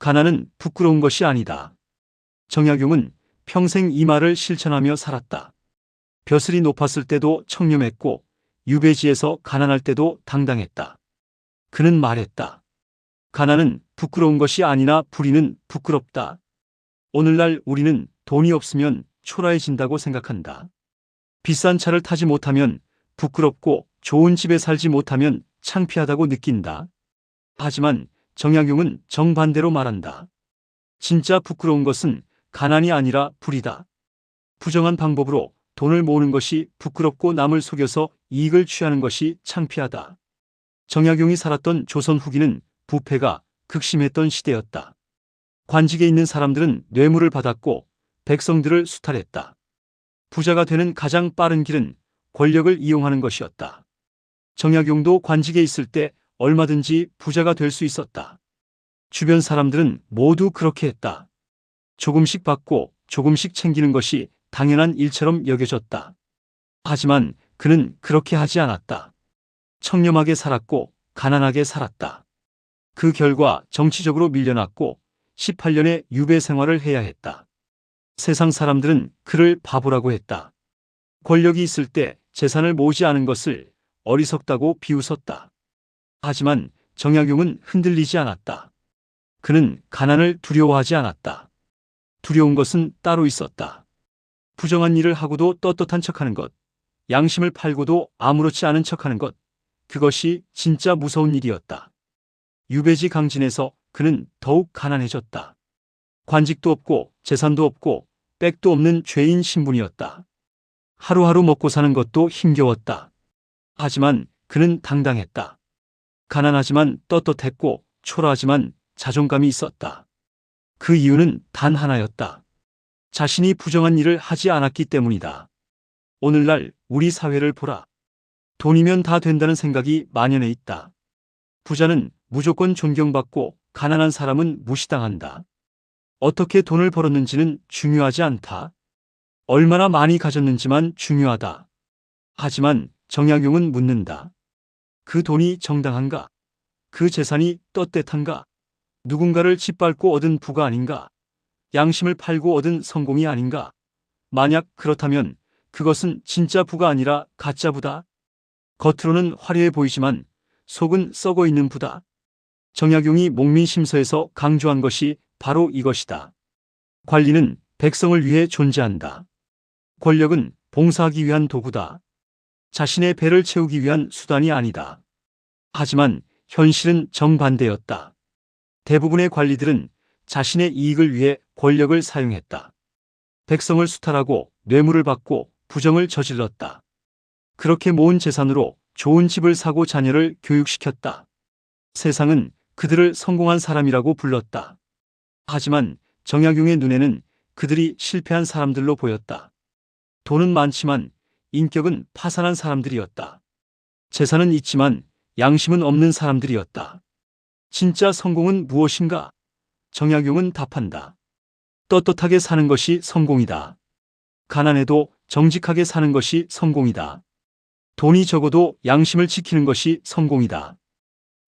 가난은 부끄러운 것이 아니다. 정약용은 평생 이 말을 실천하며 살았다. 벼슬이 높았을 때도 청렴했고 유배지에서 가난할 때도 당당했다. 그는 말했다. 가난은 부끄러운 것이 아니나 불의는 부끄럽다. 오늘날 우리는 돈이 없으면 초라해진다고 생각한다. 비싼 차를 타지 못하면 부끄럽고 좋은 집에 살지 못하면 창피하다고 느낀다. 하지만 정약용은 정반대로 말한다. 진짜 부끄러운 것은 가난이 아니라 불이다. 부정한 방법으로 돈을 모으는 것이 부끄럽고 남을 속여서 이익을 취하는 것이 창피하다. 정약용이 살았던 조선 후기는 부패가 극심했던 시대였다. 관직에 있는 사람들은 뇌물을 받았고 백성들을 수탈했다. 부자가 되는 가장 빠른 길은 권력을 이용하는 것이었다. 정약용도 관직에 있을 때 얼마든지 부자가 될 수 있었다. 주변 사람들은 모두 그렇게 했다. 조금씩 받고 조금씩 챙기는 것이 당연한 일처럼 여겨졌다. 하지만 그는 그렇게 하지 않았다. 청렴하게 살았고 가난하게 살았다. 그 결과 정치적으로 밀려났고 18년의 유배 생활을 해야 했다. 세상 사람들은 그를 바보라고 했다. 권력이 있을 때 재산을 모으지 않은 것을 어리석다고 비웃었다. 하지만 정약용은 흔들리지 않았다. 그는 가난을 두려워하지 않았다. 두려운 것은 따로 있었다. 부정한 일을 하고도 떳떳한 척하는 것, 양심을 팔고도 아무렇지 않은 척하는 것, 그것이 진짜 무서운 일이었다. 유배지 강진에서 그는 더욱 가난해졌다. 관직도 없고 재산도 없고 백도 없는 죄인 신분이었다. 하루하루 먹고 사는 것도 힘겨웠다. 하지만 그는 당당했다. 가난하지만 떳떳했고 초라하지만 자존감이 있었다. 그 이유는 단 하나였다. 자신이 부정한 일을 하지 않았기 때문이다. 오늘날 우리 사회를 보라. 돈이면 다 된다는 생각이 만연해 있다. 부자는 무조건 존경받고 가난한 사람은 무시당한다. 어떻게 돈을 벌었는지는 중요하지 않다. 얼마나 많이 가졌는지만 중요하다. 하지만 정약용은 묻는다. 그 돈이 정당한가? 그 재산이 떳떳한가? 누군가를 짓밟고 얻은 부가 아닌가? 양심을 팔고 얻은 성공이 아닌가? 만약 그렇다면 그것은 진짜 부가 아니라 가짜 부다. 겉으로는 화려해 보이지만 속은 썩어 있는 부다. 정약용이 목민심서에서 강조한 것이 바로 이것이다. 관리는 백성을 위해 존재한다. 권력은 봉사하기 위한 도구다. 자신의 배를 채우기 위한 수단이 아니다. 하지만 현실은 정반대였다. 대부분의 관리들은 자신의 이익을 위해 권력을 사용했다. 백성을 수탈하고 뇌물을 받고 부정을 저질렀다. 그렇게 모은 재산으로 좋은 집을 사고 자녀를 교육시켰다. 세상은 그들을 성공한 사람이라고 불렀다. 하지만 정약용의 눈에는 그들이 실패한 사람들로 보였다. 돈은 많지만 인격은 파산한 사람들이었다. 재산은 있지만 양심은 없는 사람들이었다. 진짜 성공은 무엇인가? 정약용은 답한다. 떳떳하게 사는 것이 성공이다. 가난해도 정직하게 사는 것이 성공이다. 돈이 적어도 양심을 지키는 것이 성공이다.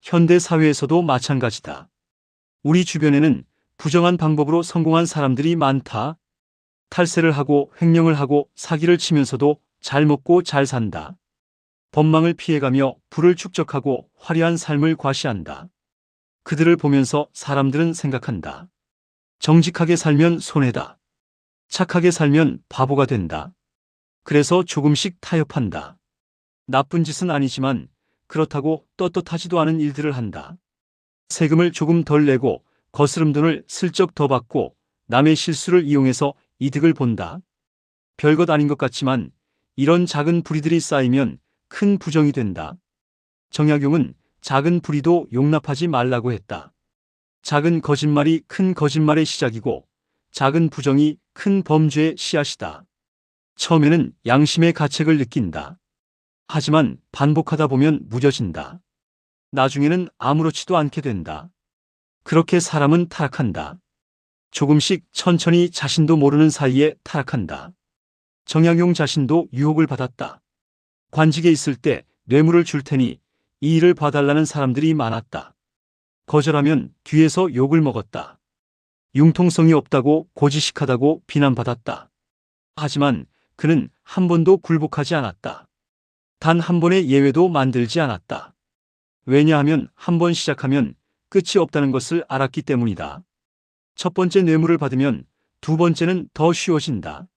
현대 사회에서도 마찬가지다. 우리 주변에는 부정한 방법으로 성공한 사람들이 많다. 탈세를 하고 횡령을 하고 사기를 치면서도 잘 먹고 잘 산다. 법망을 피해가며 부를 축적하고 화려한 삶을 과시한다. 그들을 보면서 사람들은 생각한다. 정직하게 살면 손해다. 착하게 살면 바보가 된다. 그래서 조금씩 타협한다. 나쁜 짓은 아니지만 그렇다고 떳떳하지도 않은 일들을 한다. 세금을 조금 덜 내고 거스름돈을 슬쩍 더 받고 남의 실수를 이용해서 이득을 본다. 별것 아닌 것 같지만 이런 작은 불의들이 쌓이면 큰 부정이 된다. 정약용은 작은 불의도 용납하지 말라고 했다. 작은 거짓말이 큰 거짓말의 시작이고 작은 부정이 큰 범죄의 씨앗이다. 처음에는 양심의 가책을 느낀다. 하지만 반복하다 보면 무뎌진다. 나중에는 아무렇지도 않게 된다. 그렇게 사람은 타락한다. 조금씩 천천히 자신도 모르는 사이에 타락한다. 정약용 자신도 유혹을 받았다. 관직에 있을 때 뇌물을 줄 테니 이 일을 봐달라는 사람들이 많았다. 거절하면 뒤에서 욕을 먹었다. 융통성이 없다고 고지식하다고 비난받았다. 하지만 그는 한 번도 굴복하지 않았다. 단 한 번의 예외도 만들지 않았다. 왜냐하면 한 번 시작하면 끝이 없다는 것을 알았기 때문이다. 첫 번째 뇌물을 받으면 두 번째는 더 쉬워진다.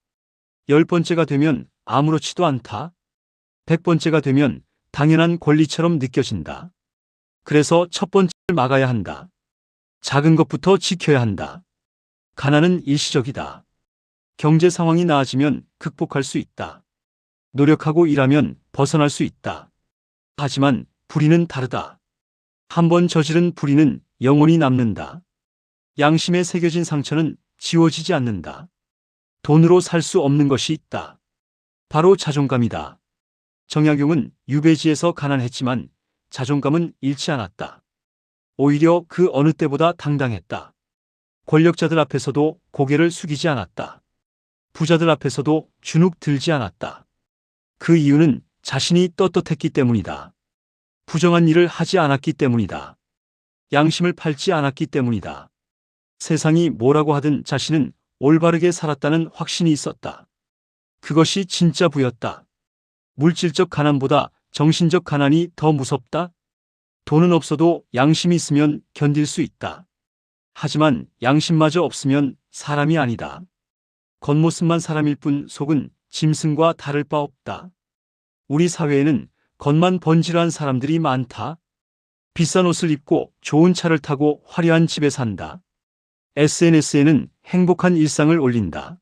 10번째가 되면 아무렇지도 않다. 100번째가 되면 당연한 권리처럼 느껴진다. 그래서 첫 번째를 막아야 한다. 작은 것부터 지켜야 한다. 가난은 일시적이다. 경제 상황이 나아지면 극복할 수 있다. 노력하고 일하면 벗어날 수 있다. 하지만 불의는 다르다. 한 번 저지른 불의는 영원히 남는다. 양심에 새겨진 상처는 지워지지 않는다. 돈으로 살 수 없는 것이 있다. 바로 자존감이다. 정약용은 유배지에서 가난했지만 자존감은 잃지 않았다. 오히려 그 어느 때보다 당당했다. 권력자들 앞에서도 고개를 숙이지 않았다. 부자들 앞에서도 주눅 들지 않았다. 그 이유는 자신이 떳떳했기 때문이다. 부정한 일을 하지 않았기 때문이다. 양심을 팔지 않았기 때문이다. 세상이 뭐라고 하든 자신은 올바르게 살았다는 확신이 있었다. 그것이 진짜 부였다. 물질적 가난보다 정신적 가난이 더 무섭다? 돈은 없어도 양심이 있으면 견딜 수 있다. 하지만 양심마저 없으면 사람이 아니다. 겉모습만 사람일 뿐 속은 짐승과 다를 바 없다. 우리 사회에는 겉만 번지르한 사람들이 많다. 비싼 옷을 입고 좋은 차를 타고 화려한 집에 산다. SNS에는 행복한 일상을 올린다.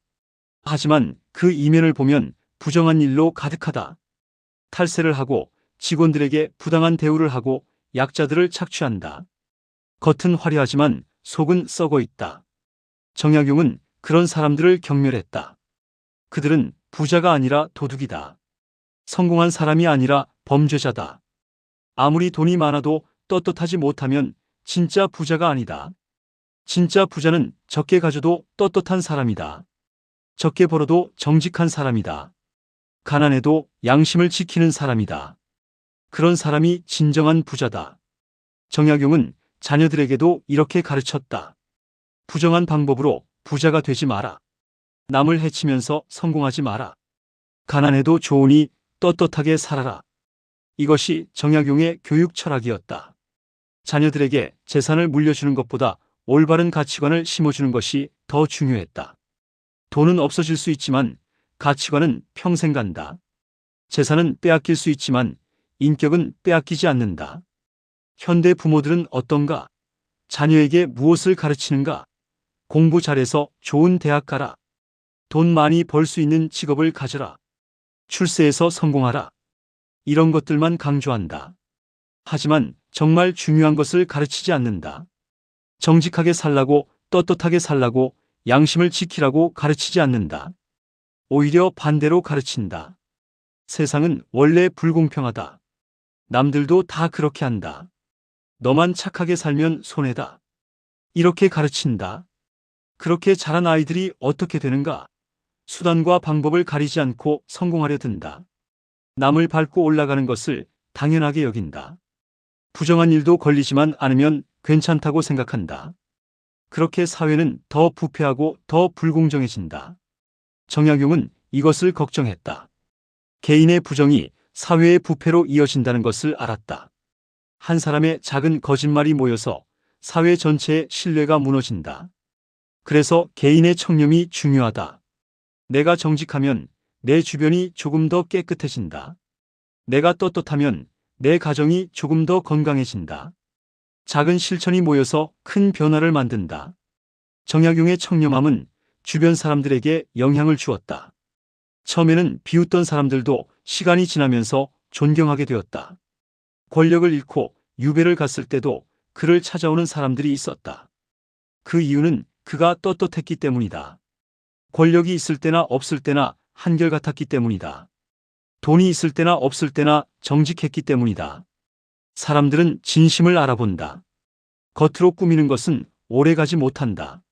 하지만 그 이면을 보면 부정한 일로 가득하다. 탈세를 하고 직원들에게 부당한 대우를 하고 약자들을 착취한다. 겉은 화려하지만 속은 썩어 있다. 정약용은 그런 사람들을 경멸했다. 그들은 부자가 아니라 도둑이다. 성공한 사람이 아니라 범죄자다. 아무리 돈이 많아도 떳떳하지 못하면 진짜 부자가 아니다. 진짜 부자는 적게 가져도 떳떳한 사람이다. 적게 벌어도 정직한 사람이다. 가난해도 양심을 지키는 사람이다. 그런 사람이 진정한 부자다. 정약용은 자녀들에게도 이렇게 가르쳤다. 부정한 방법으로 부자가 되지 마라. 남을 해치면서 성공하지 마라. 가난해도 좋으니 떳떳하게 살아라. 이것이 정약용의 교육 철학이었다. 자녀들에게 재산을 물려주는 것보다 올바른 가치관을 심어주는 것이 더 중요했다. 돈은 없어질 수 있지만 가치관은 평생 간다. 재산은 빼앗길 수 있지만 인격은 빼앗기지 않는다. 현대 부모들은 어떤가? 자녀에게 무엇을 가르치는가? 공부 잘해서 좋은 대학 가라. 돈 많이 벌 수 있는 직업을 가져라. 출세해서 성공하라. 이런 것들만 강조한다. 하지만 정말 중요한 것을 가르치지 않는다. 정직하게 살라고, 떳떳하게 살라고, 양심을 지키라고 가르치지 않는다. 오히려 반대로 가르친다. 세상은 원래 불공평하다. 남들도 다 그렇게 한다. 너만 착하게 살면 손해다. 이렇게 가르친다. 그렇게 자란 아이들이 어떻게 되는가? 수단과 방법을 가리지 않고 성공하려 든다. 남을 밟고 올라가는 것을 당연하게 여긴다. 부정한 일도 걸리지만 않으면 괜찮다고 생각한다. 그렇게 사회는 더 부패하고 더 불공정해진다. 정약용은 이것을 걱정했다. 개인의 부정이 사회의 부패로 이어진다는 것을 알았다. 한 사람의 작은 거짓말이 모여서 사회 전체의 신뢰가 무너진다. 그래서 개인의 청렴이 중요하다. 내가 정직하면 내 주변이 조금 더 깨끗해진다. 내가 떳떳하면 내 가정이 조금 더 건강해진다. 작은 실천이 모여서 큰 변화를 만든다. 정약용의 청렴함은 주변 사람들에게 영향을 주었다. 처음에는 비웃던 사람들도 시간이 지나면서 존경하게 되었다. 권력을 잃고 유배를 갔을 때도 그를 찾아오는 사람들이 있었다. 그 이유는 그가 떳떳했기 때문이다. 권력이 있을 때나 없을 때나 한결같았기 때문이다. 돈이 있을 때나 없을 때나 정직했기 때문이다. 사람들은 진심을 알아본다. 겉으로 꾸미는 것은 오래가지 못한다.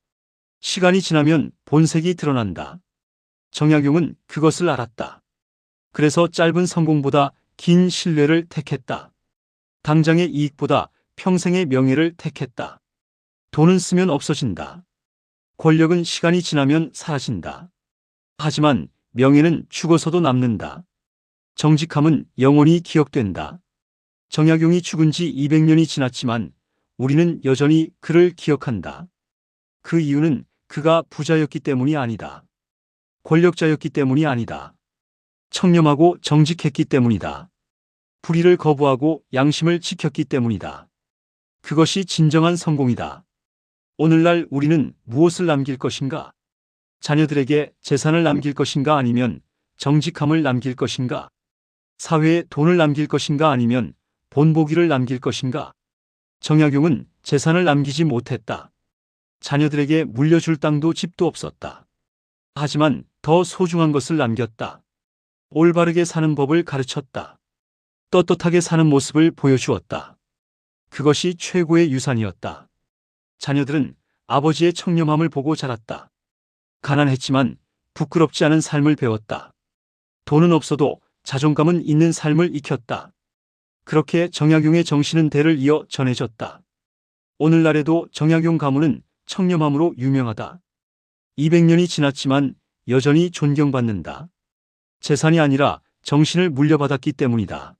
시간이 지나면 본색이 드러난다. 정약용은 그것을 알았다. 그래서 짧은 성공보다 긴 신뢰를 택했다. 당장의 이익보다 평생의 명예를 택했다. 돈은 쓰면 없어진다. 권력은 시간이 지나면 사라진다. 하지만 명예는 죽어서도 남는다. 정직함은 영원히 기억된다. 정약용이 죽은 지 200년이 지났지만 우리는 여전히 그를 기억한다. 그 이유는 그가 부자였기 때문이 아니다. 권력자였기 때문이 아니다. 청렴하고 정직했기 때문이다. 불의를 거부하고 양심을 지켰기 때문이다. 그것이 진정한 성공이다. 오늘날 우리는 무엇을 남길 것인가? 자녀들에게 재산을 남길 것인가 아니면 정직함을 남길 것인가? 사회에 돈을 남길 것인가 아니면 본보기를 남길 것인가? 정약용은 재산을 남기지 못했다. 자녀들에게 물려줄 땅도 집도 없었다. 하지만 더 소중한 것을 남겼다. 올바르게 사는 법을 가르쳤다. 떳떳하게 사는 모습을 보여주었다. 그것이 최고의 유산이었다. 자녀들은 아버지의 청렴함을 보고 자랐다. 가난했지만 부끄럽지 않은 삶을 배웠다. 돈은 없어도 자존감은 있는 삶을 익혔다. 그렇게 정약용의 정신은 대를 이어 전해졌다. 오늘날에도 정약용 가문은 청렴함으로 유명하다. 200년이 지났지만 여전히 존경받는다. 재산이 아니라 정신을 물려받았기 때문이다.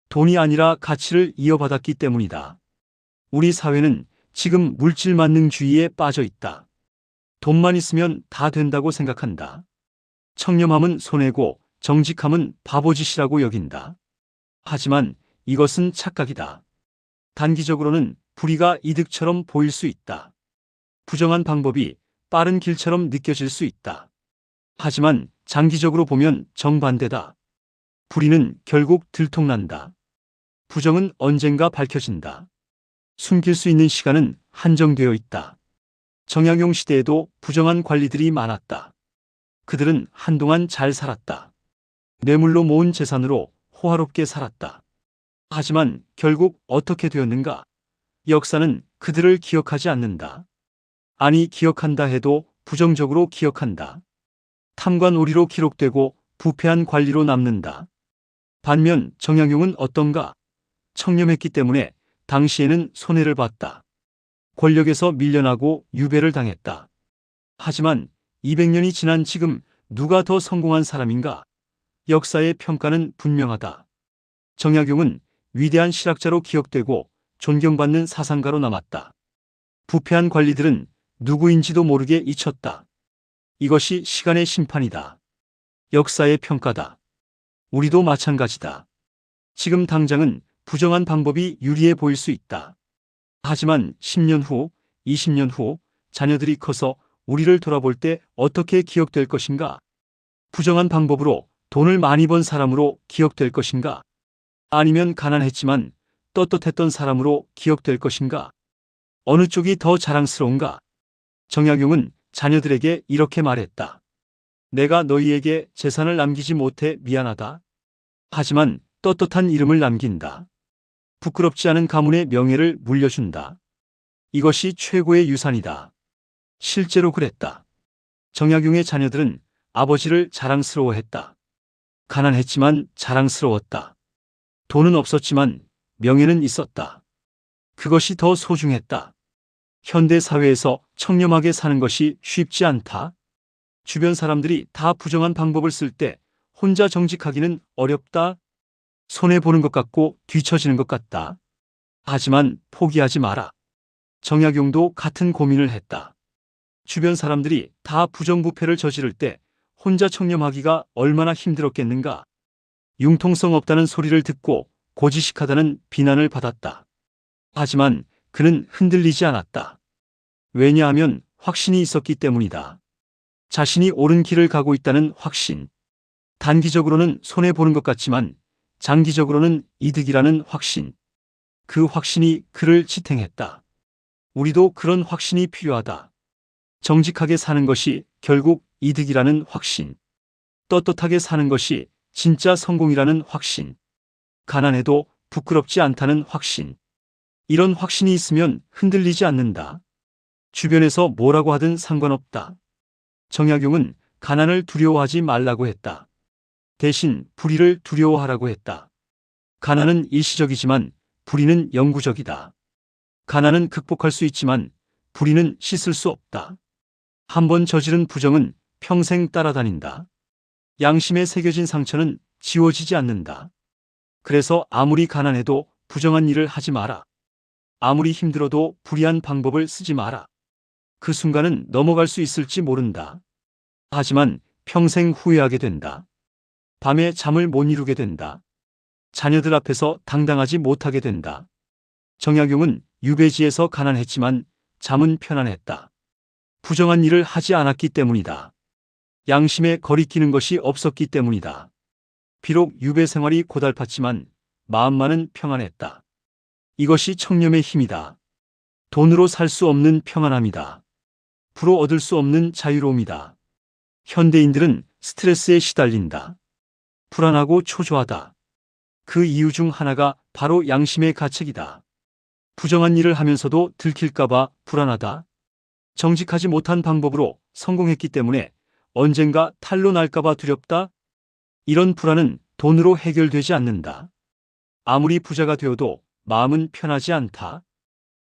돈이 아니라 가치를 이어받았기 때문이다. 우리 사회는 지금 물질 만능주의에 빠져 있다. 돈만 있으면 다 된다고 생각한다. 청렴함은 손해고 정직함은 바보짓이라고 여긴다. 하지만 이것은 착각이다. 단기적으로는 불의가 이득처럼 보일 수 있다. 부정한 방법이 빠른 길처럼 느껴질 수 있다. 하지만 장기적으로 보면 정반대다. 불의는 결국 들통난다. 부정은 언젠가 밝혀진다. 숨길 수 있는 시간은 한정되어 있다. 정약용 시대에도 부정한 관리들이 많았다. 그들은 한동안 잘 살았다. 뇌물로 모은 재산으로 호화롭게 살았다. 하지만 결국 어떻게 되었는가? 역사는 그들을 기억하지 않는다. 아니, 기억한다 해도 부정적으로 기억한다. 탐관 오리로 기록되고 부패한 관리로 남는다. 반면 정약용은 어떤가? 청렴했기 때문에 당시에는 손해를 봤다. 권력에서 밀려나고 유배를 당했다. 하지만 200년이 지난 지금 누가 더 성공한 사람인가? 역사의 평가는 분명하다. 정약용은 위대한 실학자로 기억되고 존경받는 사상가로 남았다. 부패한 관리들은 누구인지도 모르게 잊혔다. 이것이 시간의 심판이다. 역사의 평가다. 우리도 마찬가지다. 지금 당장은 부정한 방법이 유리해 보일 수 있다. 하지만 10년 후, 20년 후 자녀들이 커서 우리를 돌아볼 때 어떻게 기억될 것인가? 부정한 방법으로 돈을 많이 번 사람으로 기억될 것인가? 아니면 가난했지만 떳떳했던 사람으로 기억될 것인가? 어느 쪽이 더 자랑스러운가? 정약용은 자녀들에게 이렇게 말했다. 내가 너희에게 재산을 남기지 못해 미안하다. 하지만 떳떳한 이름을 남긴다. 부끄럽지 않은 가문의 명예를 물려준다. 이것이 최고의 유산이다. 실제로 그랬다. 정약용의 자녀들은 아버지를 자랑스러워했다. 가난했지만 자랑스러웠다. 돈은 없었지만 명예는 있었다. 그것이 더 소중했다. 현대 사회에서 청렴하게 사는 것이 쉽지 않다. 주변 사람들이 다 부정한 방법을 쓸 때 혼자 정직하기는 어렵다. 손해보는 것 같고 뒤처지는 것 같다. 하지만 포기하지 마라. 정약용도 같은 고민을 했다. 주변 사람들이 다 부정부패를 저지를 때 혼자 청렴하기가 얼마나 힘들었겠는가. 융통성 없다는 소리를 듣고 고지식하다는 비난을 받았다. 하지만 그는 흔들리지 않았다. 왜냐하면 확신이 있었기 때문이다. 자신이 옳은 길을 가고 있다는 확신. 단기적으로는 손해보는 것 같지만 장기적으로는 이득이라는 확신. 그 확신이 그를 지탱했다. 우리도 그런 확신이 필요하다. 정직하게 사는 것이 결국 이득이라는 확신. 떳떳하게 사는 것이 진짜 성공이라는 확신. 가난해도 부끄럽지 않다는 확신. 이런 확신이 있으면 흔들리지 않는다. 주변에서 뭐라고 하든 상관없다. 정약용은 가난을 두려워하지 말라고 했다. 대신 불의를 두려워하라고 했다. 가난은 일시적이지만 불의는 영구적이다. 가난은 극복할 수 있지만 불의는 씻을 수 없다. 한번 저지른 부정은 평생 따라다닌다. 양심에 새겨진 상처는 지워지지 않는다. 그래서 아무리 가난해도 부정한 일을 하지 마라. 아무리 힘들어도 불의한 방법을 쓰지 마라. 그 순간은 넘어갈 수 있을지 모른다. 하지만 평생 후회하게 된다. 밤에 잠을 못 이루게 된다. 자녀들 앞에서 당당하지 못하게 된다. 정약용은 유배지에서 가난했지만 잠은 편안했다. 부정한 일을 하지 않았기 때문이다. 양심에 거리끼는 것이 없었기 때문이다. 비록 유배 생활이 고달팠지만 마음만은 평안했다. 이것이 청렴의 힘이다. 돈으로 살 수 없는 평안함이다. 부로 얻을 수 없는 자유로움이다. 현대인들은 스트레스에 시달린다. 불안하고 초조하다. 그 이유 중 하나가 바로 양심의 가책이다. 부정한 일을 하면서도 들킬까봐 불안하다. 정직하지 못한 방법으로 성공했기 때문에 언젠가 탈로 날까봐 두렵다. 이런 불안은 돈으로 해결되지 않는다. 아무리 부자가 되어도 마음은 편하지 않다.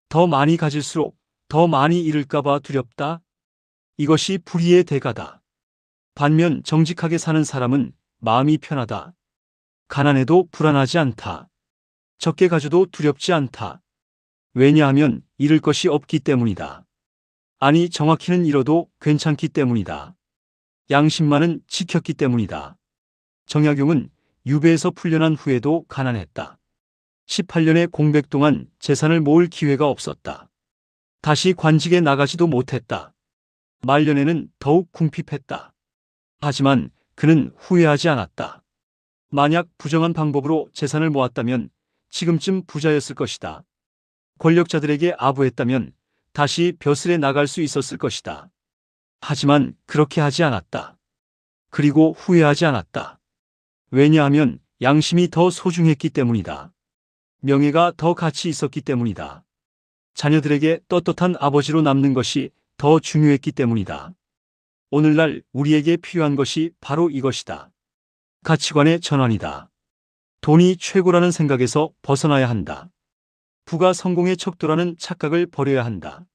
더 많이 가질수록 더 많이 잃을까봐 두렵다. 이것이 불의의 대가다. 반면 정직하게 사는 사람은 마음이 편하다. 가난해도 불안하지 않다. 적게 가져도 두렵지 않다. 왜냐하면 잃을 것이 없기 때문이다. 아니, 정확히는 잃어도 괜찮기 때문이다. 양심만은 지켰기 때문이다. 정약용은 유배에서 풀려난 후에도 가난했다. 18년의 공백 동안 재산을 모을 기회가 없었다. 다시 관직에 나가지도 못했다. 말년에는 더욱 궁핍했다. 하지만 그는 후회하지 않았다. 만약 부정한 방법으로 재산을 모았다면 지금쯤 부자였을 것이다. 권력자들에게 아부했다면 다시 벼슬에 나갈 수 있었을 것이다. 하지만 그렇게 하지 않았다. 그리고 후회하지 않았다. 왜냐하면 양심이 더 소중했기 때문이다. 명예가 더 가치 있었기 때문이다. 자녀들에게 떳떳한 아버지로 남는 것이 더 중요했기 때문이다. 오늘날 우리에게 필요한 것이 바로 이것이다. 가치관의 전환이다. 돈이 최고라는 생각에서 벗어나야 한다. 부가 성공의 척도라는 착각을 버려야 한다.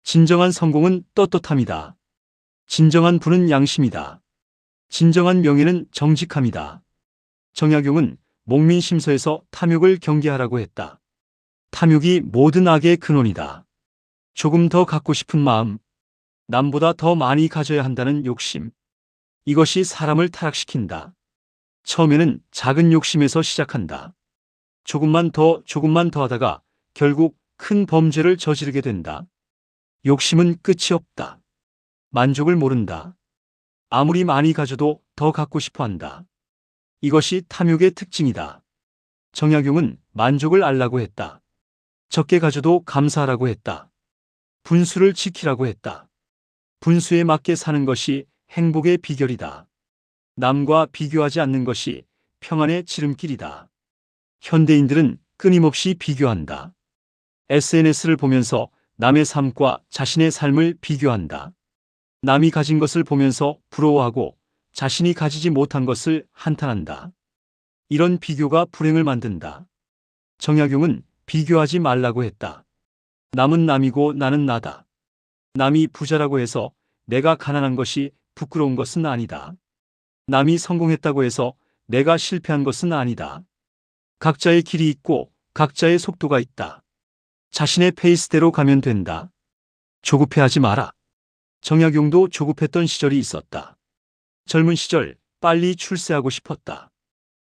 진정한 성공은 떳떳함이다. 진정한 부는 양심이다. 진정한 명예는 정직함이다. 정약용은 목민심서에서 탐욕을 경계하라고 했다. 탐욕이 모든 악의 근원이다. 조금 더 갖고 싶은 마음, 남보다 더 많이 가져야 한다는 욕심. 이것이 사람을 타락시킨다. 처음에는 작은 욕심에서 시작한다. 조금만 더 하다가 결국 큰 범죄를 저지르게 된다. 욕심은 끝이 없다. 만족을 모른다. 아무리 많이 가져도 더 갖고 싶어 한다. 이것이 탐욕의 특징이다. 정약용은 만족을 알라고 했다. 적게 가져도 감사하라고 했다. 분수를 지키라고 했다. 분수에 맞게 사는 것이 행복의 비결이다. 남과 비교하지 않는 것이 평안의 지름길이다. 현대인들은 끊임없이 비교한다. SNS를 보면서 남의 삶과 자신의 삶을 비교한다. 남이 가진 것을 보면서 부러워하고 자신이 가지지 못한 것을 한탄한다. 이런 비교가 불행을 만든다. 정약용은 비교하지 말라고 했다. 남은 남이고 나는 나다. 남이 부자라고 해서 내가 가난한 것이 부끄러운 것은 아니다. 남이 성공했다고 해서 내가 실패한 것은 아니다. 각자의 길이 있고 각자의 속도가 있다. 자신의 페이스대로 가면 된다. 조급해하지 마라. 정약용도 조급했던 시절이 있었다. 젊은 시절 빨리 출세하고 싶었다.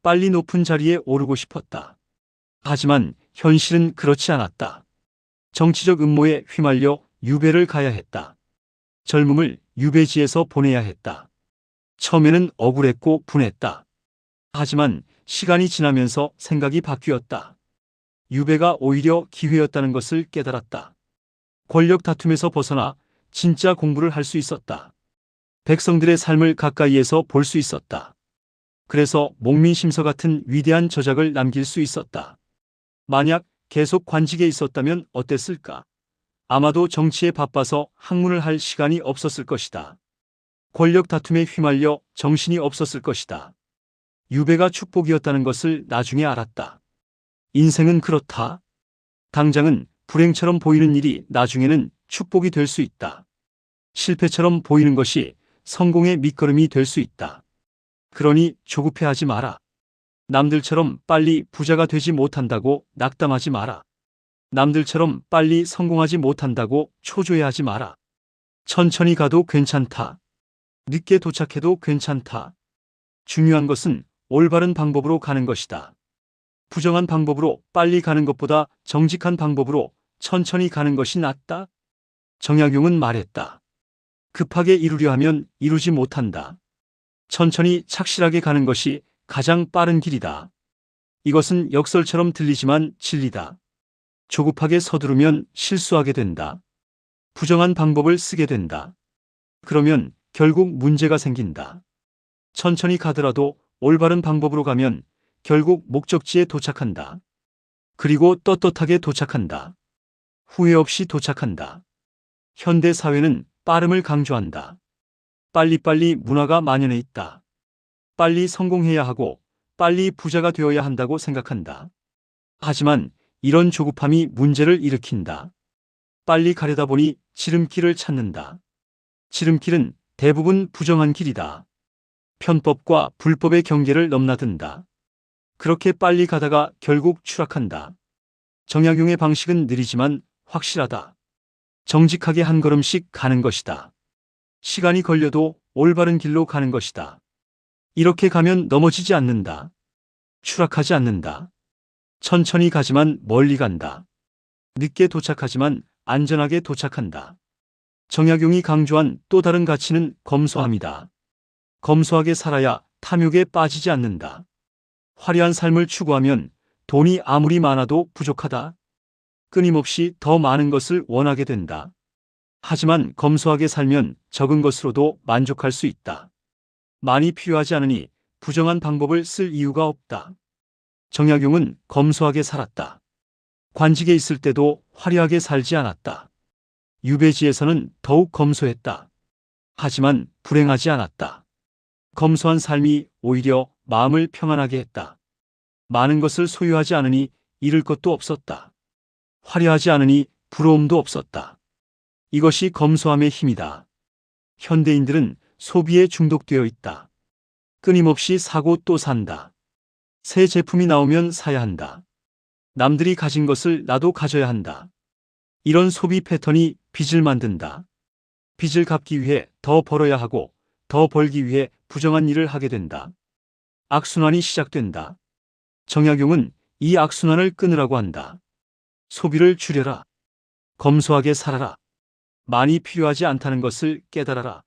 빨리 높은 자리에 오르고 싶었다. 하지만 현실은 그렇지 않았다. 정치적 음모에 휘말려 유배를 가야 했다. 젊음을 유배지에서 보내야 했다. 처음에는 억울했고 분했다. 하지만 시간이 지나면서 생각이 바뀌었다. 유배가 오히려 기회였다는 것을 깨달았다. 권력 다툼에서 벗어나 진짜 공부를 할 수 있었다. 백성들의 삶을 가까이에서 볼 수 있었다. 그래서 목민심서 같은 위대한 저작을 남길 수 있었다. 만약 계속 관직에 있었다면 어땠을까? 아마도 정치에 바빠서 학문을 할 시간이 없었을 것이다. 권력 다툼에 휘말려 정신이 없었을 것이다. 유배가 축복이었다는 것을 나중에 알았다. 인생은 그렇다. 당장은 불행처럼 보이는 일이 나중에는 축복이 될 수 있다. 실패처럼 보이는 것이 성공의 밑거름이 될 수 있다. 그러니 조급해하지 마라. 남들처럼 빨리 부자가 되지 못한다고 낙담하지 마라. 남들처럼 빨리 성공하지 못한다고 초조해하지 마라. 천천히 가도 괜찮다. 늦게 도착해도 괜찮다. 중요한 것은 올바른 방법으로 가는 것이다. 부정한 방법으로 빨리 가는 것보다 정직한 방법으로 천천히 가는 것이 낫다. 정약용은 말했다. 급하게 이루려 하면 이루지 못한다. 천천히 착실하게 가는 것이 가장 빠른 길이다. 이것은 역설처럼 들리지만 진리다. 조급하게 서두르면 실수하게 된다. 부정한 방법을 쓰게 된다. 그러면 결국 문제가 생긴다. 천천히 가더라도 올바른 방법으로 가면 결국 목적지에 도착한다. 그리고 떳떳하게 도착한다. 후회 없이 도착한다. 현대 사회는 빠름을 강조한다. 빨리빨리 문화가 만연해 있다. 빨리 성공해야 하고 빨리 부자가 되어야 한다고 생각한다. 하지만 이런 조급함이 문제를 일으킨다. 빨리 가려다 보니 지름길을 찾는다. 지름길은 대부분 부정한 길이다. 편법과 불법의 경계를 넘나든다. 그렇게 빨리 가다가 결국 추락한다. 정약용의 방식은 느리지만 확실하다. 정직하게 한 걸음씩 가는 것이다. 시간이 걸려도 올바른 길로 가는 것이다. 이렇게 가면 넘어지지 않는다. 추락하지 않는다. 천천히 가지만 멀리 간다. 늦게 도착하지만 안전하게 도착한다. 정약용이 강조한 또 다른 가치는 검소함이다. 검소하게 살아야 탐욕에 빠지지 않는다. 화려한 삶을 추구하면 돈이 아무리 많아도 부족하다. 끊임없이 더 많은 것을 원하게 된다. 하지만 검소하게 살면 적은 것으로도 만족할 수 있다. 많이 필요하지 않으니 부정한 방법을 쓸 이유가 없다. 정약용은 검소하게 살았다. 관직에 있을 때도 화려하게 살지 않았다. 유배지에서는 더욱 검소했다. 하지만 불행하지 않았다. 검소한 삶이 오히려 마음을 평안하게 했다. 많은 것을 소유하지 않으니 잃을 것도 없었다. 화려하지 않으니 부러움도 없었다. 이것이 검소함의 힘이다. 현대인들은 소비에 중독되어 있다. 끊임없이 사고 또 산다. 새 제품이 나오면 사야 한다. 남들이 가진 것을 나도 가져야 한다. 이런 소비 패턴이 빚을 만든다. 빚을 갚기 위해 더 벌어야 하고 더 벌기 위해 부정한 일을 하게 된다. 악순환이 시작된다. 정약용은 이 악순환을 끊으라고 한다. 소비를 줄여라. 검소하게 살아라. 많이 필요하지 않다는 것을 깨달아라.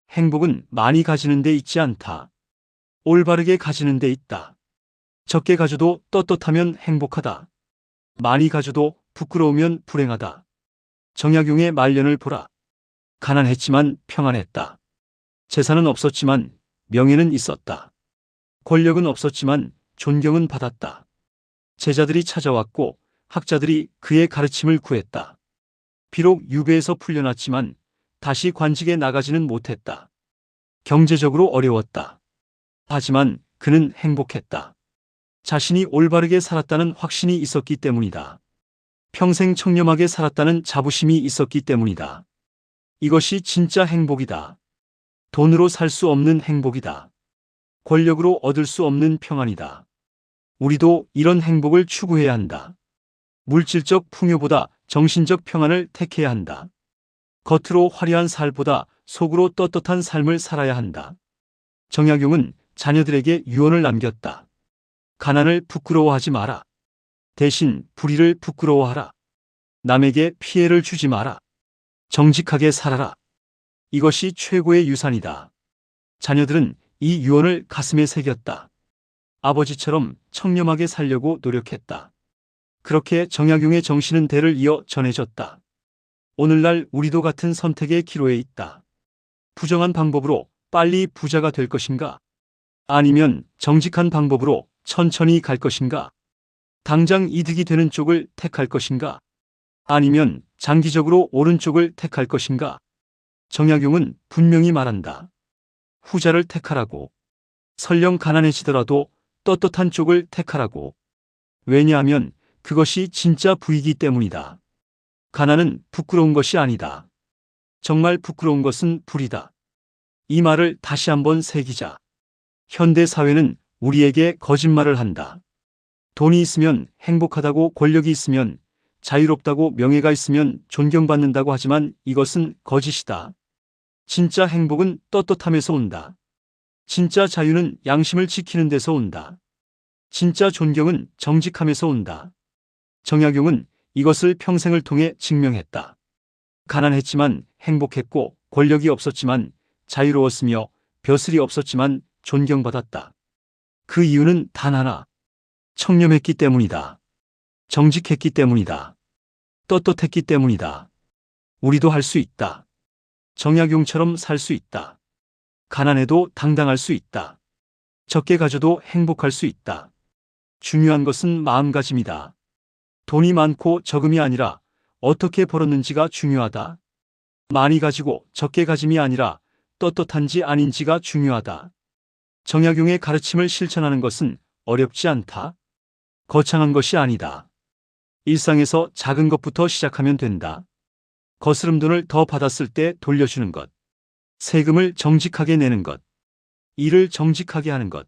행복은 많이 가지는 데 있지 않다. 올바르게 가지는 데 있다. 적게 가져도 떳떳하면 행복하다. 많이 가져도 부끄러우면 불행하다. 정약용의 말년을 보라. 가난했지만 평안했다. 재산은 없었지만 명예는 있었다. 권력은 없었지만 존경은 받았다. 제자들이 찾아왔고 학자들이 그의 가르침을 구했다. 비록 유배에서 풀려났지만 다시 관직에 나가지는 못했다. 경제적으로 어려웠다. 하지만 그는 행복했다. 자신이 올바르게 살았다는 확신이 있었기 때문이다. 평생 청렴하게 살았다는 자부심이 있었기 때문이다. 이것이 진짜 행복이다. 돈으로 살 수 없는 행복이다. 권력으로 얻을 수 없는 평안이다. 우리도 이런 행복을 추구해야 한다. 물질적 풍요보다 정신적 평안을 택해야 한다. 겉으로 화려한 살보다 속으로 떳떳한 삶을 살아야 한다. 정약용은 자녀들에게 유언을 남겼다. 가난을 부끄러워하지 마라. 대신 불의를 부끄러워하라. 남에게 피해를 주지 마라. 정직하게 살아라. 이것이 최고의 유산이다. 자녀들은 이 유언을 가슴에 새겼다. 아버지처럼 청렴하게 살려고 노력했다. 그렇게 정약용의 정신은 대를 이어 전해졌다. 오늘날 우리도 같은 선택의 기로에 있다. 부정한 방법으로 빨리 부자가 될 것인가? 아니면 정직한 방법으로 천천히 갈 것인가? 당장 이득이 되는 쪽을 택할 것인가? 아니면 장기적으로 옳은 쪽을 택할 것인가? 정약용은 분명히 말한다. 후자를 택하라고. 설령 가난해지더라도 떳떳한 쪽을 택하라고. 왜냐하면 그것이 진짜 부이기 때문이다. 가난은 부끄러운 것이 아니다. 정말 부끄러운 것은 불이다. 이 말을 다시 한번 새기자. 현대 사회는 우리에게 거짓말을 한다. 돈이 있으면 행복하다고, 권력이 있으면 자유롭다고, 명예가 있으면 존경받는다고 하지만 이것은 거짓이다. 진짜 행복은 떳떳함에서 온다. 진짜 자유는 양심을 지키는 데서 온다. 진짜 존경은 정직함에서 온다. 정약용은 이것을 평생을 통해 증명했다. 가난했지만 행복했고, 권력이 없었지만 자유로웠으며, 벼슬이 없었지만 존경받았다. 그 이유는 단 하나. 청렴했기 때문이다. 정직했기 때문이다. 떳떳했기 때문이다. 우리도 할 수 있다. 정약용처럼 살 수 있다. 가난해도 당당할 수 있다. 적게 가져도 행복할 수 있다. 중요한 것은 마음가짐이다. 돈이 많고 적음이 아니라 어떻게 벌었는지가 중요하다. 많이 가지고 적게 가짐이 아니라 떳떳한지 아닌지가 중요하다. 정약용의 가르침을 실천하는 것은 어렵지 않다. 거창한 것이 아니다. 일상에서 작은 것부터 시작하면 된다. 거스름 돈을 더 받았을 때 돌려주는 것. 세금을 정직하게 내는 것. 일을 정직하게 하는 것.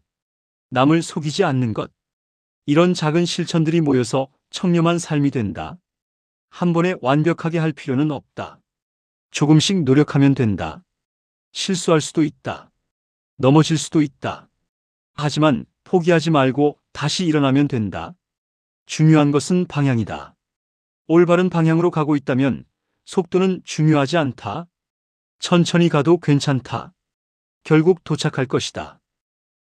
남을 속이지 않는 것. 이런 작은 실천들이 모여서 청렴한 삶이 된다. 한 번에 완벽하게 할 필요는 없다. 조금씩 노력하면 된다. 실수할 수도 있다. 넘어질 수도 있다. 하지만 포기하지 말고 다시 일어나면 된다. 중요한 것은 방향이다. 올바른 방향으로 가고 있다면 속도는 중요하지 않다. 천천히 가도 괜찮다. 결국 도착할 것이다.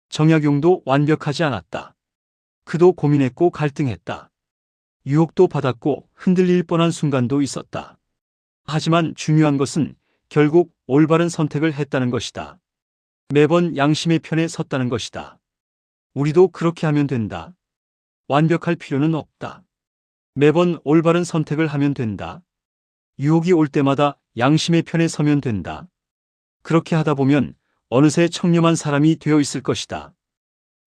정약용도 완벽하지 않았다. 그도 고민했고 갈등했다. 유혹도 받았고 흔들릴 뻔한 순간도 있었다. 하지만 중요한 것은 결국 올바른 선택을 했다는 것이다. 매번 양심의 편에 섰다는 것이다. 우리도 그렇게 하면 된다. 완벽할 필요는 없다. 매번 올바른 선택을 하면 된다. 유혹이 올 때마다 양심의 편에 서면 된다. 그렇게 하다 보면 어느새 청렴한 사람이 되어 있을 것이다.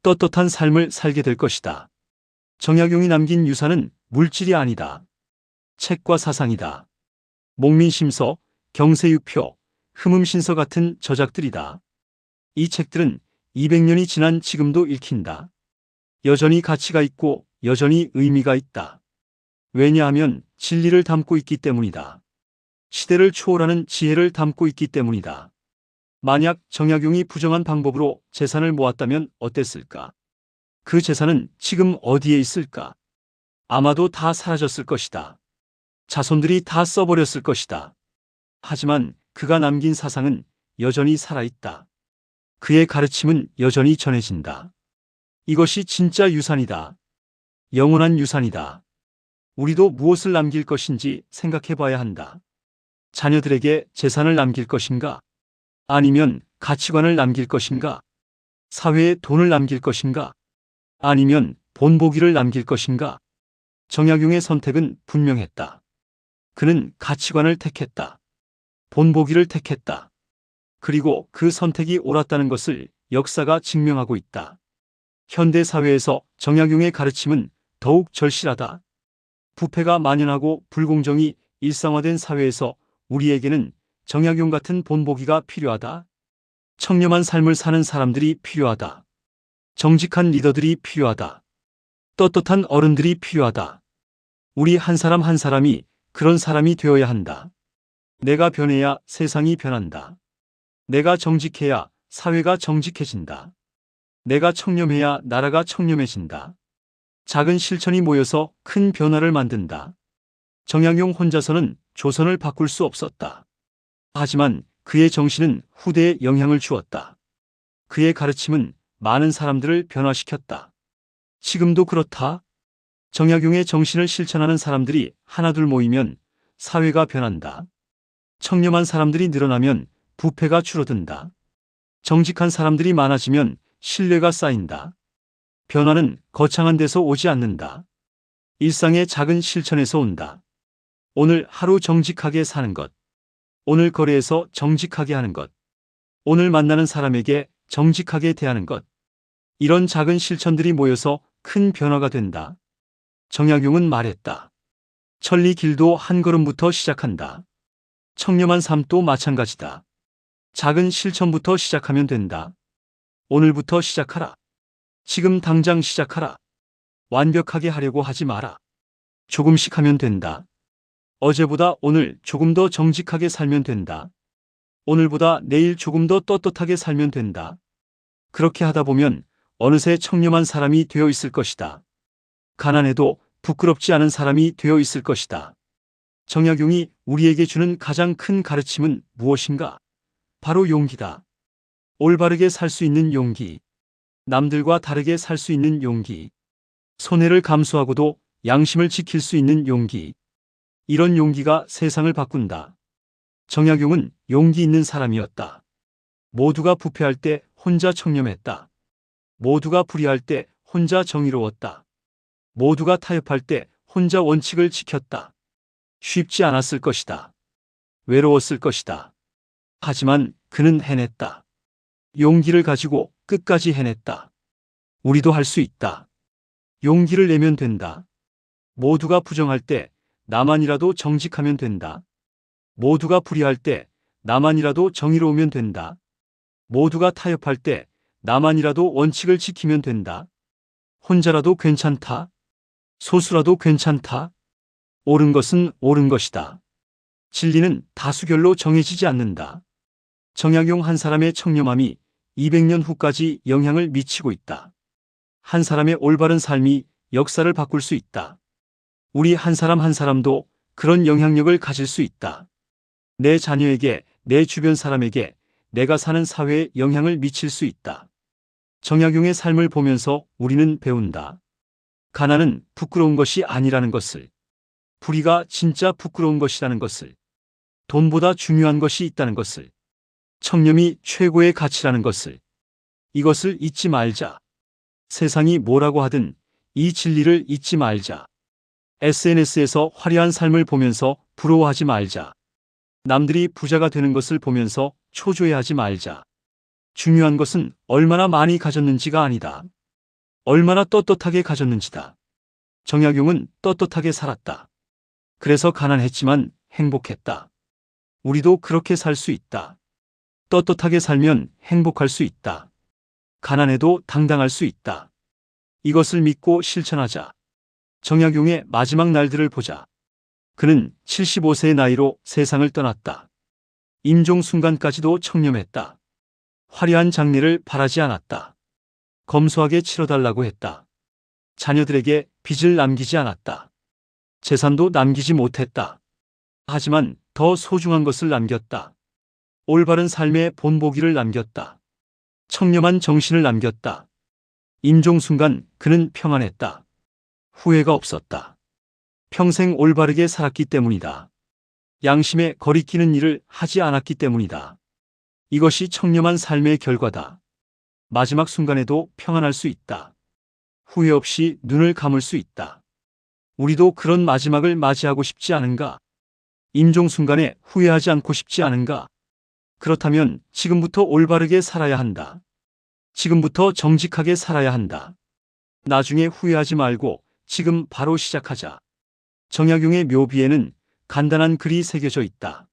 떳떳한 삶을 살게 될 것이다. 정약용이 남긴 유산은 물질이 아니다. 책과 사상이다. 목민심서, 경세유표, 흠음신서 같은 저작들이다. 이 책들은 200년이 지난 지금도 읽힌다. 여전히 가치가 있고 여전히 의미가 있다. 왜냐하면 진리를 담고 있기 때문이다. 시대를 초월하는 지혜를 담고 있기 때문이다. 만약 정약용이 부정한 방법으로 재산을 모았다면 어땠을까? 그 재산은 지금 어디에 있을까? 아마도 다 사라졌을 것이다. 자손들이 다 써버렸을 것이다. 하지만 그가 남긴 사상은 여전히 살아있다. 그의 가르침은 여전히 전해진다. 이것이 진짜 유산이다. 영원한 유산이다. 우리도 무엇을 남길 것인지 생각해 봐야 한다. 자녀들에게 재산을 남길 것인가? 아니면 가치관을 남길 것인가? 사회에 돈을 남길 것인가? 아니면 본보기를 남길 것인가? 정약용의 선택은 분명했다. 그는 가치관을 택했다. 본보기를 택했다. 그리고 그 선택이 옳았다는 것을 역사가 증명하고 있다. 현대 사회에서 정약용의 가르침은 더욱 절실하다. 부패가 만연하고 불공정이 일상화된 사회에서 우리에게는 정약용 같은 본보기가 필요하다. 청렴한 삶을 사는 사람들이 필요하다. 정직한 리더들이 필요하다. 떳떳한 어른들이 필요하다. 우리 한 사람 한 사람이 그런 사람이 되어야 한다. 내가 변해야 세상이 변한다. 내가 정직해야 사회가 정직해진다. 내가 청렴해야 나라가 청렴해진다. 작은 실천이 모여서 큰 변화를 만든다. 정약용 혼자서는 조선을 바꿀 수 없었다. 하지만 그의 정신은 후대에 영향을 주었다. 그의 가르침은 많은 사람들을 변화시켰다. 지금도 그렇다. 정약용의 정신을 실천하는 사람들이 하나둘 모이면 사회가 변한다. 청렴한 사람들이 늘어나면 부패가 줄어든다. 정직한 사람들이 많아지면 신뢰가 쌓인다. 변화는 거창한 데서 오지 않는다. 일상의 작은 실천에서 온다. 오늘 하루 정직하게 사는 것. 오늘 거래에서 정직하게 하는 것. 오늘 만나는 사람에게 정직하게 대하는 것. 이런 작은 실천들이 모여서 큰 변화가 된다. 정약용은 말했다. 천리 길도 한 걸음부터 시작한다. 청렴한 삶도 마찬가지다. 작은 실천부터 시작하면 된다. 오늘부터 시작하라. 지금 당장 시작하라. 완벽하게 하려고 하지 마라. 조금씩 하면 된다. 어제보다 오늘 조금 더 정직하게 살면 된다. 오늘보다 내일 조금 더 떳떳하게 살면 된다. 그렇게 하다 보면 어느새 청렴한 사람이 되어 있을 것이다. 가난해도 부끄럽지 않은 사람이 되어 있을 것이다. 정약용이 우리에게 주는 가장 큰 가르침은 무엇인가? 바로 용기다. 올바르게 살 수 있는 용기. 남들과 다르게 살 수 있는 용기. 손해를 감수하고도 양심을 지킬 수 있는 용기. 이런 용기가 세상을 바꾼다. 정약용은 용기 있는 사람이었다. 모두가 부패할 때 혼자 청렴했다. 모두가 불의할 때 혼자 정의로웠다. 모두가 타협할 때 혼자 원칙을 지켰다. 쉽지 않았을 것이다. 외로웠을 것이다. 하지만 그는 해냈다. 용기를 가지고 끝까지 해냈다. 우리도 할 수 있다. 용기를 내면 된다. 모두가 부정할 때 나만이라도 정직하면 된다. 모두가 불의할 때 나만이라도 정의로우면 된다. 모두가 타협할 때 나만이라도 원칙을 지키면 된다. 혼자라도 괜찮다. 소수라도 괜찮다. 옳은 것은 옳은 것이다. 진리는 다수결로 정해지지 않는다. 정약용 한 사람의 청렴함이 200년 후까지 영향을 미치고 있다. 한 사람의 올바른 삶이 역사를 바꿀 수 있다. 우리 한 사람 한 사람도 그런 영향력을 가질 수 있다. 내 자녀에게, 내 주변 사람에게, 내가 사는 사회에 영향을 미칠 수 있다. 정약용의 삶을 보면서 우리는 배운다. 가난은 부끄러운 것이 아니라는 것을, 불의가 진짜 부끄러운 것이라는 것을, 돈보다 중요한 것이 있다는 것을, 청렴이 최고의 가치라는 것을, 이것을 잊지 말자. 세상이 뭐라고 하든 이 진리를 잊지 말자. SNS에서 화려한 삶을 보면서 부러워하지 말자. 남들이 부자가 되는 것을 보면서 초조해하지 말자. 중요한 것은 얼마나 많이 가졌는지가 아니다. 얼마나 떳떳하게 가졌는지다. 정약용은 떳떳하게 살았다. 그래서 가난했지만 행복했다. 우리도 그렇게 살 수 있다. 떳떳하게 살면 행복할 수 있다. 가난해도 당당할 수 있다. 이것을 믿고 실천하자. 정약용의 마지막 날들을 보자. 그는 75세의 나이로 세상을 떠났다. 임종 순간까지도 청렴했다. 화려한 장례를 바라지 않았다. 검소하게 치러달라고 했다. 자녀들에게 빚을 남기지 않았다. 재산도 남기지 못했다. 하지만 더 소중한 것을 남겼다. 올바른 삶의 본보기를 남겼다. 청렴한 정신을 남겼다. 임종 순간 그는 평안했다. 후회가 없었다. 평생 올바르게 살았기 때문이다. 양심에 거리끼는 일을 하지 않았기 때문이다. 이것이 청렴한 삶의 결과다. 마지막 순간에도 평안할 수 있다. 후회 없이 눈을 감을 수 있다. 우리도 그런 마지막을 맞이하고 싶지 않은가? 임종 순간에 후회하지 않고 싶지 않은가? 그렇다면 지금부터 올바르게 살아야 한다. 지금부터 정직하게 살아야 한다. 나중에 후회하지 말고 지금 바로 시작하자. 정약용의 묘비에는 간단한 글이 새겨져 있다.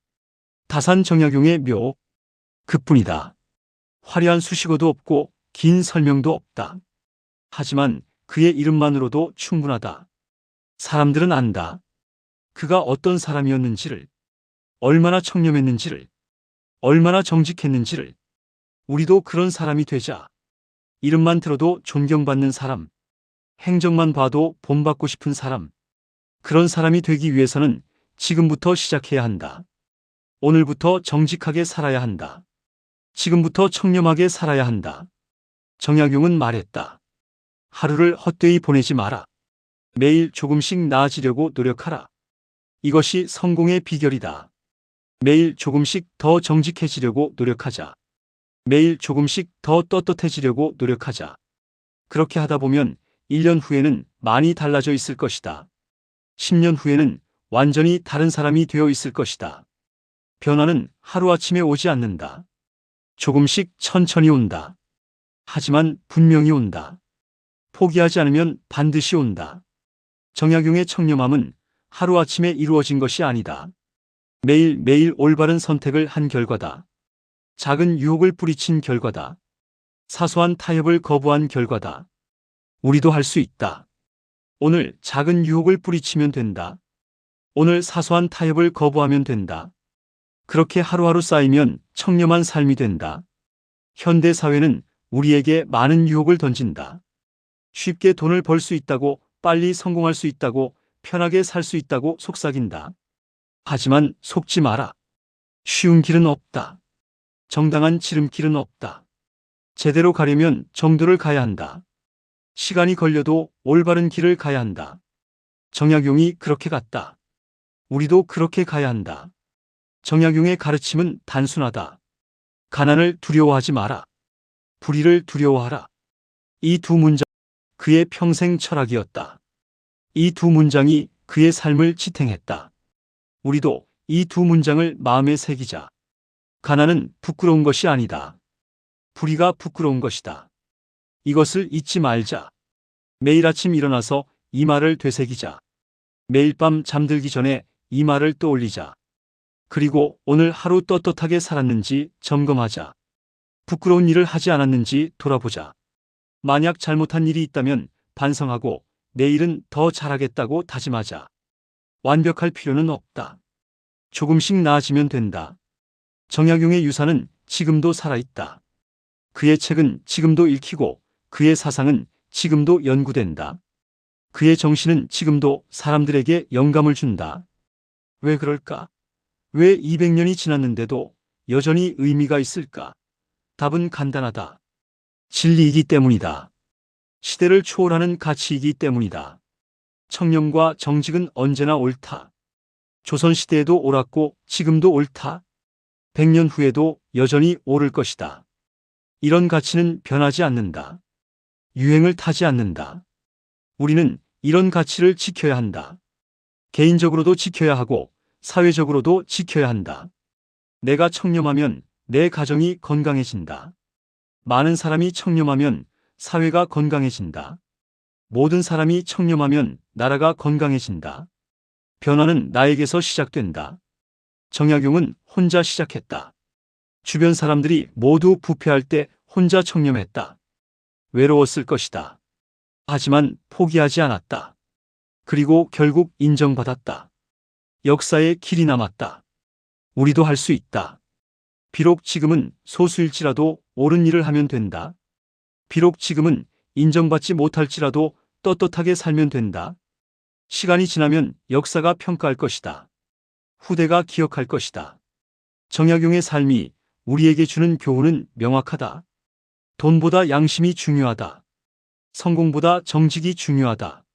다산 정약용의 묘. 그뿐이다. 화려한 수식어도 없고 긴 설명도 없다. 하지만 그의 이름만으로도 충분하다. 사람들은 안다. 그가 어떤 사람이었는지를, 얼마나 청렴했는지를, 얼마나 정직했는지를. 우리도 그런 사람이 되자. 이름만 들어도 존경받는 사람, 행적만 봐도 본받고 싶은 사람. 그런 사람이 되기 위해서는 지금부터 시작해야 한다. 오늘부터 정직하게 살아야 한다. 지금부터 청렴하게 살아야 한다. 정약용은 말했다. 하루를 헛되이 보내지 마라. 매일 조금씩 나아지려고 노력하라. 이것이 성공의 비결이다. 매일 조금씩 더 정직해지려고 노력하자. 매일 조금씩 더 떳떳해지려고 노력하자. 그렇게 하다 보면 1년 후에는 많이 달라져 있을 것이다. 10년 후에는 완전히 다른 사람이 되어 있을 것이다. 변화는 하루아침에 오지 않는다. 조금씩 천천히 온다. 하지만 분명히 온다. 포기하지 않으면 반드시 온다. 정약용의 청렴함은 하루아침에 이루어진 것이 아니다. 매일매일 올바른 선택을 한 결과다. 작은 유혹을 뿌리친 결과다. 사소한 타협을 거부한 결과다. 우리도 할 수 있다. 오늘 작은 유혹을 뿌리치면 된다. 오늘 사소한 타협을 거부하면 된다. 그렇게 하루하루 쌓이면 청렴한 삶이 된다. 현대 사회는 우리에게 많은 유혹을 던진다. 쉽게 돈을 벌 수 있다고, 빨리 성공할 수 있다고, 편하게 살 수 있다고 속삭인다. 하지만 속지 마라. 쉬운 길은 없다. 정당한 지름길은 없다. 제대로 가려면 정도를 가야 한다. 시간이 걸려도 올바른 길을 가야 한다. 정약용이 그렇게 갔다. 우리도 그렇게 가야 한다. 정약용의 가르침은 단순하다. 가난을 두려워하지 마라. 불의를 두려워하라. 이 두 문장, 그의 평생 철학이었다. 이 두 문장이 그의 삶을 지탱했다. 우리도 이 두 문장을 마음에 새기자. 가난은 부끄러운 것이 아니다. 불의가 부끄러운 것이다. 이것을 잊지 말자. 매일 아침 일어나서 이 말을 되새기자. 매일 밤 잠들기 전에 이 말을 떠올리자. 그리고 오늘 하루 떳떳하게 살았는지 점검하자. 부끄러운 일을 하지 않았는지 돌아보자. 만약 잘못한 일이 있다면 반성하고 내일은 더 잘하겠다고 다짐하자. 완벽할 필요는 없다. 조금씩 나아지면 된다. 정약용의 유산은 지금도 살아있다. 그의 책은 지금도 읽히고 그의 사상은 지금도 연구된다. 그의 정신은 지금도 사람들에게 영감을 준다. 왜 그럴까? 왜 200년이 지났는데도 여전히 의미가 있을까? 답은 간단하다. 진리이기 때문이다. 시대를 초월하는 가치이기 때문이다. 청렴과 정직은 언제나 옳다. 조선시대에도 옳았고 지금도 옳다. 100년 후에도 여전히 옳을 것이다. 이런 가치는 변하지 않는다. 유행을 타지 않는다. 우리는 이런 가치를 지켜야 한다. 개인적으로도 지켜야 하고 사회적으로도 지켜야 한다. 내가 청렴하면 내 가정이 건강해진다. 많은 사람이 청렴하면 사회가 건강해진다. 모든 사람이 청렴하면 나라가 건강해진다. 변화는 나에게서 시작된다. 정약용은 혼자 시작했다. 주변 사람들이 모두 부패할 때 혼자 청렴했다. 외로웠을 것이다. 하지만 포기하지 않았다. 그리고 결국 인정받았다. 역사의 길이 남았다. 우리도 할 수 있다. 비록 지금은 소수일지라도 옳은 일을 하면 된다. 비록 지금은 인정받지 못할지라도 떳떳하게 살면 된다. 시간이 지나면 역사가 평가할 것이다. 후대가 기억할 것이다. 정약용의 삶이 우리에게 주는 교훈은 명확하다. 돈보다 양심이 중요하다. 성공보다 정직이 중요하다.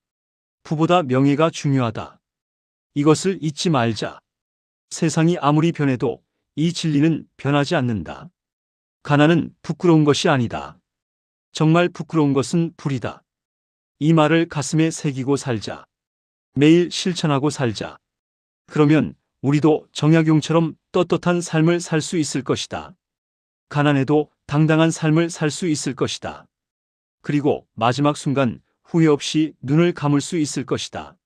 부보다 명예가 중요하다. 이것을 잊지 말자. 세상이 아무리 변해도 이 진리는 변하지 않는다. 가난은 부끄러운 것이 아니다. 정말 부끄러운 것은 불이다. 이 말을 가슴에 새기고 살자. 매일 실천하고 살자. 그러면 우리도 정약용처럼 떳떳한 삶을 살 수 있을 것이다. 가난해도 당당한 삶을 살 수 있을 것이다. 그리고 마지막 순간 후회 없이 눈을 감을 수 있을 것이다.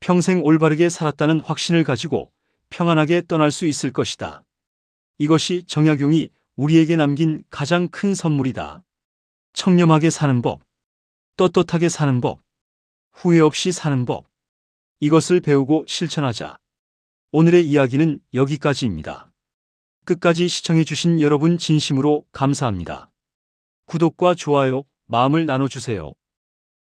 평생 올바르게 살았다는 확신을 가지고 평안하게 떠날 수 있을 것이다. 이것이 정약용이 우리에게 남긴 가장 큰 선물이다. 청렴하게 사는 법, 떳떳하게 사는 법, 후회 없이 사는 법. 이것을 배우고 실천하자. 오늘의 이야기는 여기까지입니다. 끝까지 시청해주신 여러분 진심으로 감사합니다. 구독과 좋아요, 마음을 나눠주세요.